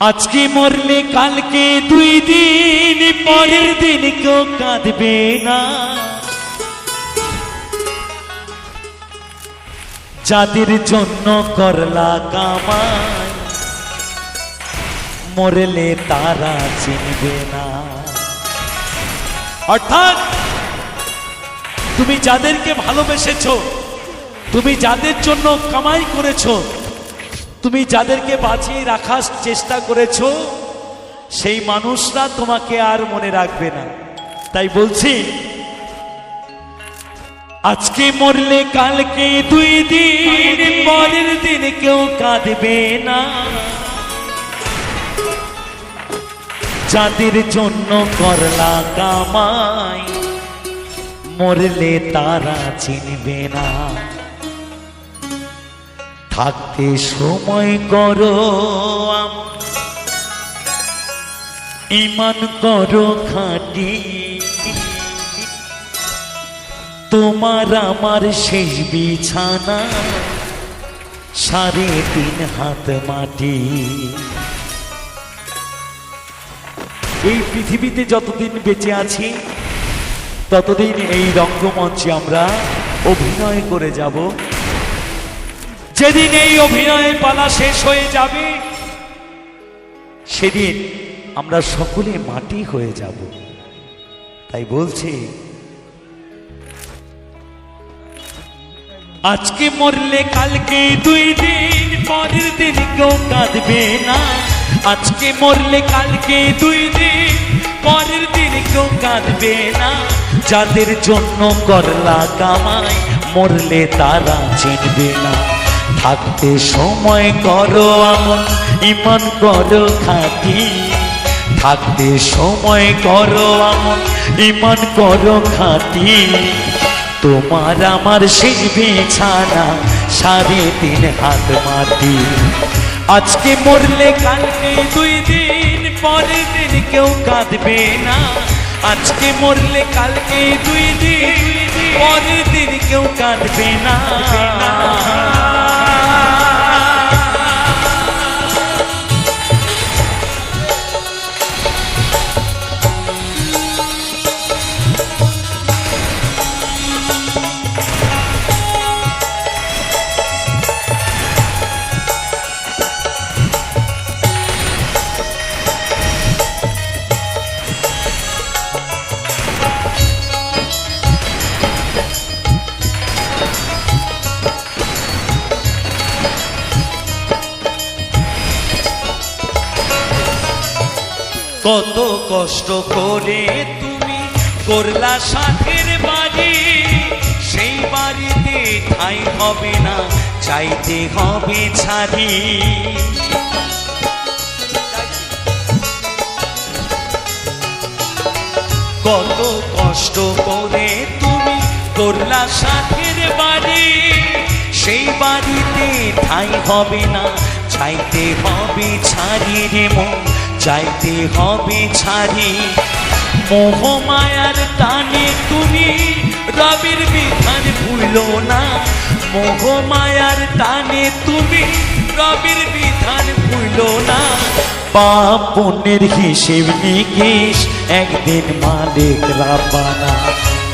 আজকে মরলে কালকে 2 দিন, পরের দিন কেউ কাঁদবে না। যাদের জন্য করলা কামাই, মরলে তারা চিনবে না। অর্থাৎ তুমি যাদেরকে ভালোবেসেছো, তুমি যাদের জন্য কামাই করেছো, তুমি যাদেরকে বাঁচিয়ে রাখার চেষ্টা করেছো, সেই মানুষরা তোমাকে আর মনে রাখবে না। তাই বলছি, আজকে মরলে কালকে 2 দিন, পরের দিন কেউ কাঁদবে না। যাদের জন্য করলা কামাই, মরলে তারা চিনবে না। থাকতে সময় করো, ঈমান করো খাঁটি। তোমার আমার শেষ বিছানা, 3.5 হাত মাটি। এই পৃথিবীতে যতদিন বেঁচে আছি, ততদিন এই রঙ্গমঞ্চে আমরা অভিনয় করে যাব। যেদিন এই অভিনয়ের পালা শেষ হয়ে যাবে, সেদিন আমরা সকলে মাটি হয়ে যাব। তাই বলছি, আজকে মরলে কালকে 2 দিন, পরের দিন কেউ কাঁদবে না। আজকে মরলে কালকে 2 দিন, পরের দিন কেউ কাঁদবে না। যাদের জন্য করলা কামাই, মরলে তারা চিনবে না। থাকতে সময় করো আমন, ঈমান করো খাঁটি। থাকতে সময় করো আমন, ঈমান করো খাঁটি। তোমার আমার শেষ বিছানা, 3.5 হাত মাটি। আজকে মরলে কালকে 2 দিন, পরের দিন কেউ কাঁদবে না। আজকে মরলে কালকে 2 দিন, পরের দিন কেউ কাঁদবে না। কত কষ্ট করে তুমি করলা সাথের বাড়ি, সেই বাড়িতে ঠাঁই হবে না, চাইতে হবে ছাড়ি। কত কষ্ট করে তুমি করলা সাথের বাড়ি, সেই বাড়িতে ঠাঁই হবে না, চাইতে হবে ছাড়ি রে মন, চাইতে হবে ছাড়ি। মোহ মায়ার টানে তুমি রবের বিধান ভুলো না। মোহ মায়ার টানে তুমি রবের বিধান ভুলো না। পাপ পুণ্যের হিসেব নিকেশ একদিন মালিক রাব্বানা।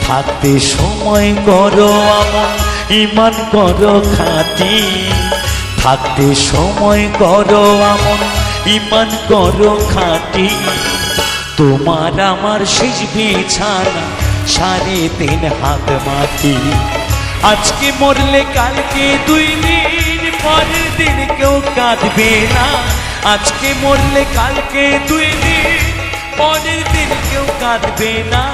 থাকতে সময় করো আমন, ঈমান করো খাঁটি। থাকতে সময় করো আমন, ঈমান করো খাঁটি। তোমার আমার শেষ বিছানা, 3.5 হাত মাটি। আজকে মরলে কালকে 2 দিন, পরের দিন কেউ কাঁদবে না। আজকে মরলে কালকে 2 দিন, পরের দিন কেউ কাঁদবে না।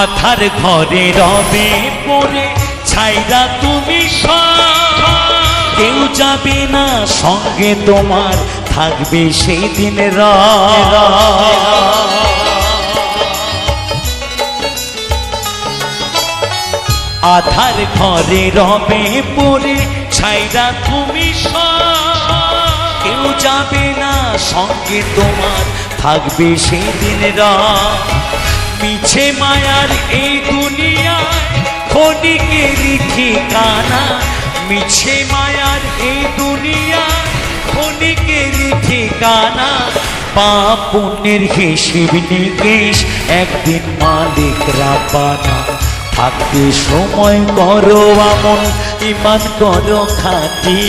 আধার ঘরে রবে পড়ে ছাইরা তুমি সব, কেউ যাবে না সঙ্গে তোমার, থাকবে সেই দিন আধার ঘরে রবে পড়ে ছাইরা তুমি সব, কেউ যাবে না সঙ্গে তোমার, থাকবে সেই দিন মিছে মায়ার এই দুনিয়ায় ক্ষণিকেরই ঠিকানা, মিছে মায়ার এই দুনিয়ায় ক্ষণিকেরই ঠিকানা, পাপ পুণ্যের হিসেব নিকেশ একদিন মালিকরা পানা, থাকতে সময় করো আমন, ইমান করো খাঁটি,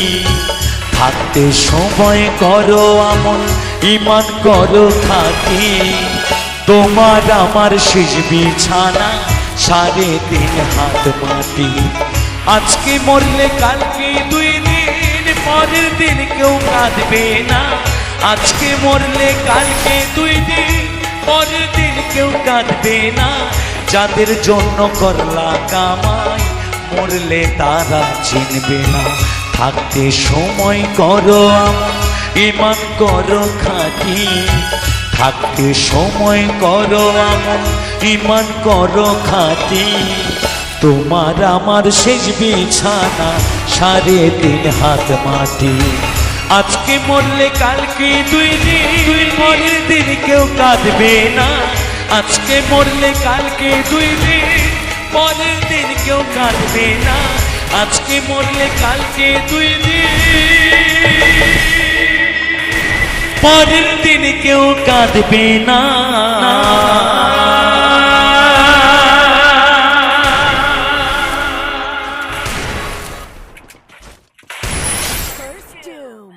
থাকতে সময় করো আমন, ইমান করো খাঁটি, তোমার আমার শেষ বিছানা 3.5 হাত মাটি, আজকে মরলে কালকে 2 দিন, পরের দিন কেউ কাঁদবে না, আজকে মরলে কালকে 2 দিন, পরের দিন কেউ কাঁদবে না, যাদের জন্য করলা কামাই মরলে তারা চিনবে না, থাকতে সময় করো আমন, ইমান করো খাঁটি, থাকতে সময় করো আমন, ইমান করো খাঁটি, তোমার আমার শেষ বিছানা 3.5 হাত মাটি, আজকে মরলে কালকে 2 দিন, পরের দিন কেউ কাঁদবে না, আজকে মরলে কালকে 2 দিন, পরের দিন কেউ কাঁদবে না, আজকে মরলে কালকে 2 দিন, পরের দিন কেউ কাঁদবে না। First Doom.